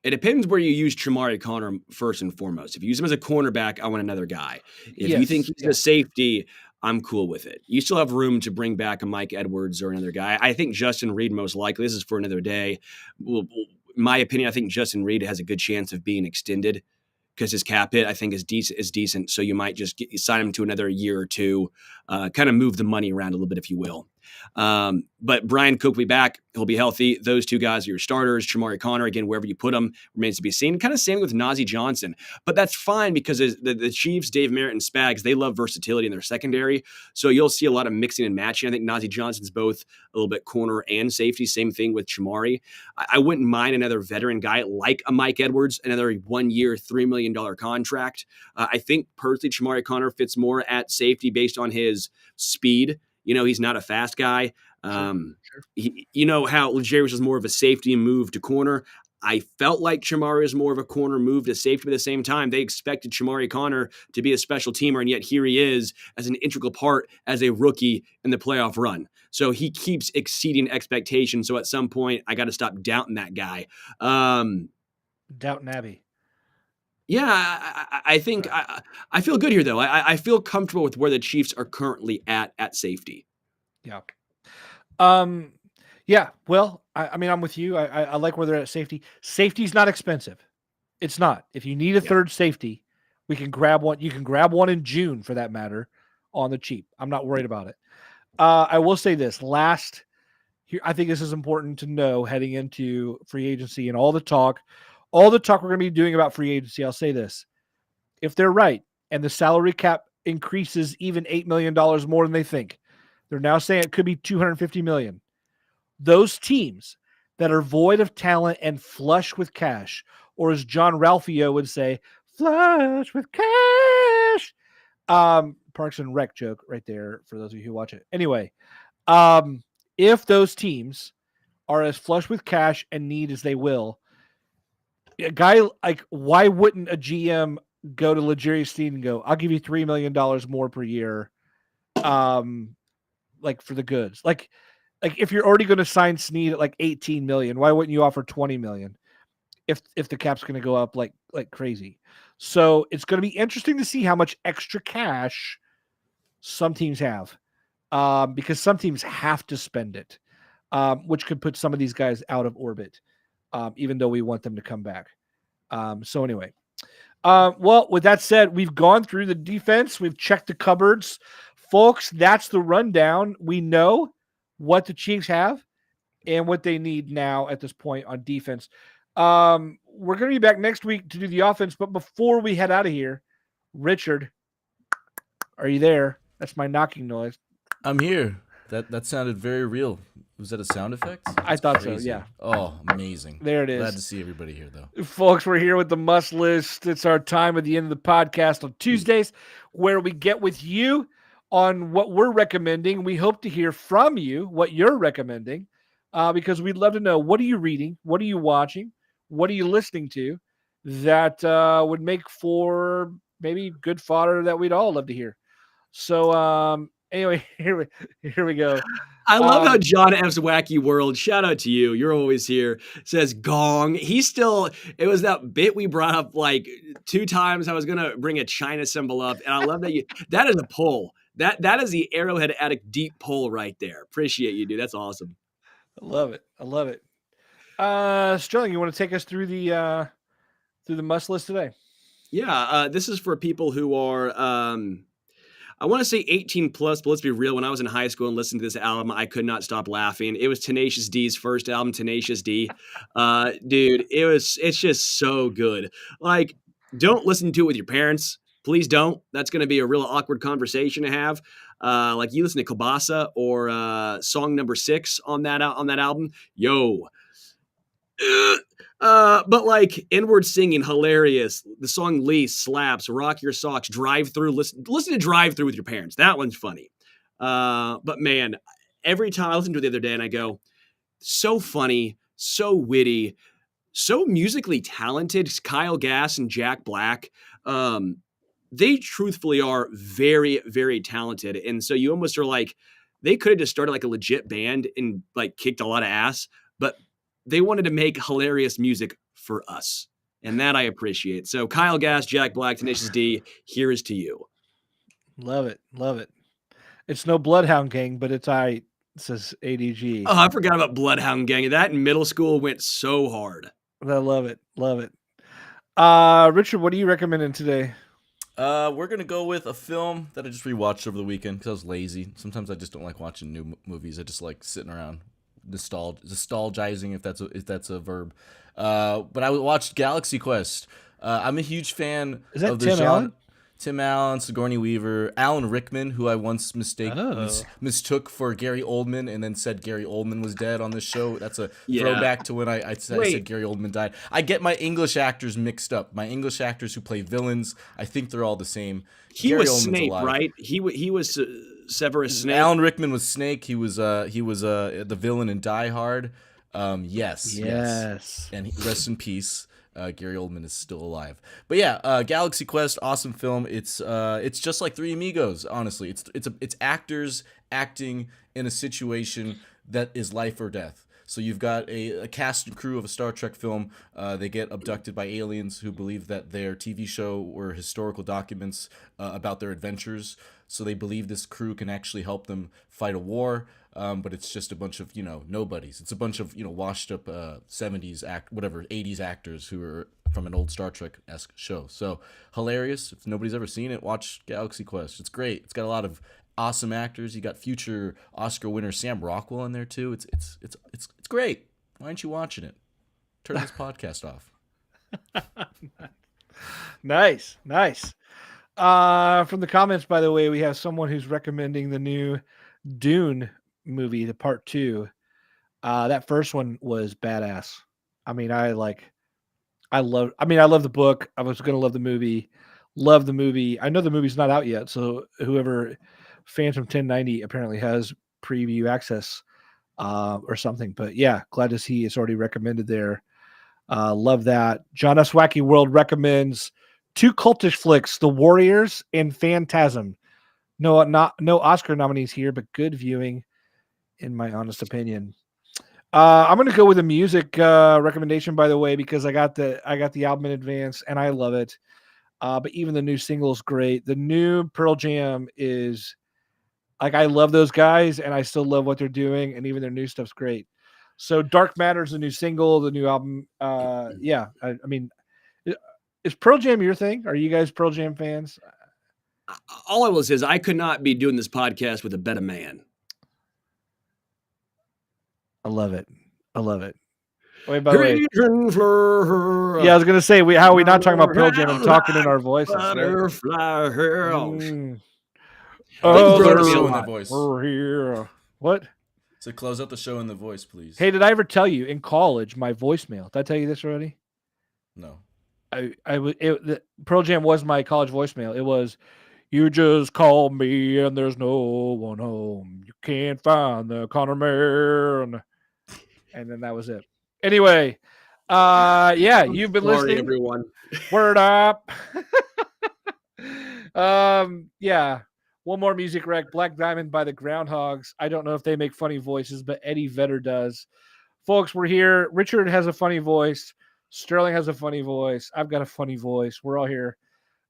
it depends where you use Shamari Connor first and foremost. If you use him as a cornerback, I want another guy. If you think he's a safety, I'm cool with it. You still have room to bring back a Mike Edwards or another guy. I think Justin Reed most likely. This is for another day. My opinion, I think Justin Reed has a good chance of being extended because his cap hit, I think, is decent. So you might just sign him to another year or two, kind of move the money around a little bit, if you will. But Brian Cook will be back. He'll be healthy. Those 2 guys are your starters. Shamari Connor, again, wherever you put him, remains to be seen. Kind of same with Najee Johnson. But that's fine because the Chiefs, Dave Merritt and Spags, they love versatility in their secondary. So you'll see a lot of mixing and matching. I think Najee Johnson's both a little bit corner and safety. Same thing with Shamari. I wouldn't mind another veteran guy like a Mike Edwards, another 1-year, $3 million contract. I think personally Shamari Connor fits more at safety based on his speed. He's not a fast guy. Sure. You know how L'Jarius was more of a safety move to corner. I felt like Shamari was more of a corner move to safety, but at the same time, they expected Shamari Connor to be a special teamer, and yet here he is as an integral part as a rookie in the playoff run. So he keeps exceeding expectations. So at some point, I got to stop doubting that guy. Doubting Abby. Yeah, I think I feel good here, though. I feel comfortable with where the Chiefs are currently at safety. Yeah. Yeah. Well, I mean, I'm with you. I like where they're at safety. Safety's not expensive. It's not. If you need a third safety, we can grab one. You can grab one in June, for that matter, on the cheap. I'm not worried about it. I will say this. Here, I think this is important to know heading into free agency and all the talk we're going to be doing about free agency. I'll say this. If they're right and the salary cap increases even $8 million more than they think, they're now saying it could be $250 million. Those teams that are void of talent and flush with cash, or as John Ralphio would say, flush with cash. Parks and Rec joke right there for those of you who watch it. Anyway, if those teams are as flush with cash and need as they will, a guy like, why wouldn't a GM go to L'Jarius Sneed and go, I'll give you $3 million more per year, like for the goods. Like if you're already going to sign Sneed at like 18 million, why wouldn't you offer 20 million if the cap's going to go up like crazy? So it's going to be interesting to see how much extra cash some teams have, because some teams have to spend it, which could put some of these guys out of orbit, even though we want them to come back. So anyway, well, with that said, we've gone through the defense. We've checked the cupboards. Folks, that's the rundown. We know what the Chiefs have and what they need now at this point on defense. We're going to be back next week to do the offense, but before we head out of here, Richard, are you there? That's my knocking noise. I'm here. That sounded very real. Was that a sound effect? I thought so, yeah. Oh, amazing. There it is. Glad to see everybody here, though. Folks, we're here with the must list. It's our time at the end of the podcast on Tuesdays where we get with you on what we're recommending. We hope to hear from you what you're recommending, because we'd love to know, what are you reading? What are you watching? What are you listening to that would make for maybe good fodder that we'd all love to hear? So anyway, here we go. I love how John F's Wacky World, shout out to you, you're always here, says gong. It was that bit we brought up like 2 times. I was going to bring a China symbol up, and I love that that is a pull. That is the Arrowhead Addict deep pull right there. Appreciate you, dude. That's awesome. I love it. Sterling, you want to take us through the must list today? Yeah, this is for people who are I want to say 18 plus, but let's be real. When I was in high school and listened to this album, I could not stop laughing. It was Tenacious D's first album, Tenacious D. Dude, it's just so good. Like, don't listen to it with your parents. Please don't. That's going to be a real awkward conversation to have. Like you listen to Kielbasa or song number 6 on that album. Yo. But like inward singing, hilarious. The song Lee slaps, rock your socks, drive through. Listen to Drive Through with your parents. That one's funny. But man, every time I listen to it the other day and I go, so funny, so witty, so musically talented. Kyle Gass and Jack Black. They truthfully are very, very talented. And so you almost are like, they could have just started like a legit band and like kicked a lot of ass, but they wanted to make hilarious music for us. And that I appreciate. So Kyle Gass, Jack Black, Tenacious D, here is to you. Love it. Love it. It's no Bloodhound Gang, but it's it says ADG. Oh, I forgot about Bloodhound Gang. That in middle school went so hard. I love it. Love it. Richard, what are you recommending today? We're gonna go with a film that I just rewatched over the weekend because I was lazy. Sometimes I just don't like watching new movies. I just like sitting around nostalgizing, if that's a verb. But I watched Galaxy Quest. I'm a huge fan. Is that of the Tim Allen? Tim Allen, Sigourney Weaver, Alan Rickman, who I once mistook for Gary Oldman, and then said Gary Oldman was dead on this show. That's a throwback to when I said Gary Oldman died. I get my English actors mixed up. My English actors who play villains, I think they're all the same. He was Snape, right? He was Severus Snape. Alan Rickman was Snake. He was the villain in Die Hard. Yes. And rest in peace. Gary Oldman is still alive. But yeah, Galaxy Quest, awesome film. It's just like Three Amigos, honestly. It's actors acting in a situation that is life or death. So you've got a cast and crew of a Star Trek film. They get abducted by aliens who believe that their TV show were historical documents about their adventures. So they believe this crew can actually help them fight a war. But it's just a bunch of, nobodies. It's a bunch of, washed up 80s actors who are from an old Star Trek-esque show. So hilarious. If nobody's ever seen it, watch Galaxy Quest. It's great. It's got a lot of awesome actors. You got future Oscar winner Sam Rockwell in there too. It's great. Why aren't you watching it? Turn this podcast off. Nice. From the comments, by the way, we have someone who's recommending the new Dune movie, the part 2. That first one was badass. I love the book. I was gonna love the movie. I know the movie's not out yet, so whoever Phantom 1090 apparently has preview access or something. But yeah, glad to see it's already recommended there. Love that. John S. Wacky World recommends 2 cultish flicks, The Warriors and Phantasm. No Oscar nominees here, but good viewing, in my honest opinion. I'm going to go with a music recommendation, by the way, because I got the album in advance and I love it. But even the new single is great. The new Pearl Jam is like, I love those guys and I still love what they're doing, and even their new stuff's great. So Dark Matter's the new single, the new album. Is Pearl Jam your thing? Are you guys Pearl Jam fans? All I will say is I could not be doing this podcast with a better man. I love it. Wait, by the way. Yeah, I was going to say, how are we not talking about Pearl Jam and talking in our voices? Butterfly Right? Show in the voice. We're here. What? So close out the show in the voice, please. Hey, did I ever tell you in college my voicemail? Did I tell you this already? No. Pearl Jam was my college voicemail. It was, "You just called me and there's no one home. You can't find the corner man." And then that was it. Anyway, you've been listening. Everyone. Word up. One more music rec. Black Diamond by the Groundhogs. I don't know if they make funny voices, but Eddie Vedder does. Folks, we're here. Richard has a funny voice. Sterling has a funny voice. I've got a funny voice. We're all here.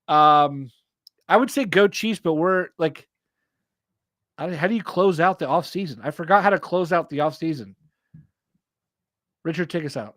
I would say go Chiefs, but we're like, how do you close out the off season? I forgot how to close out the off season. Richard, take us out.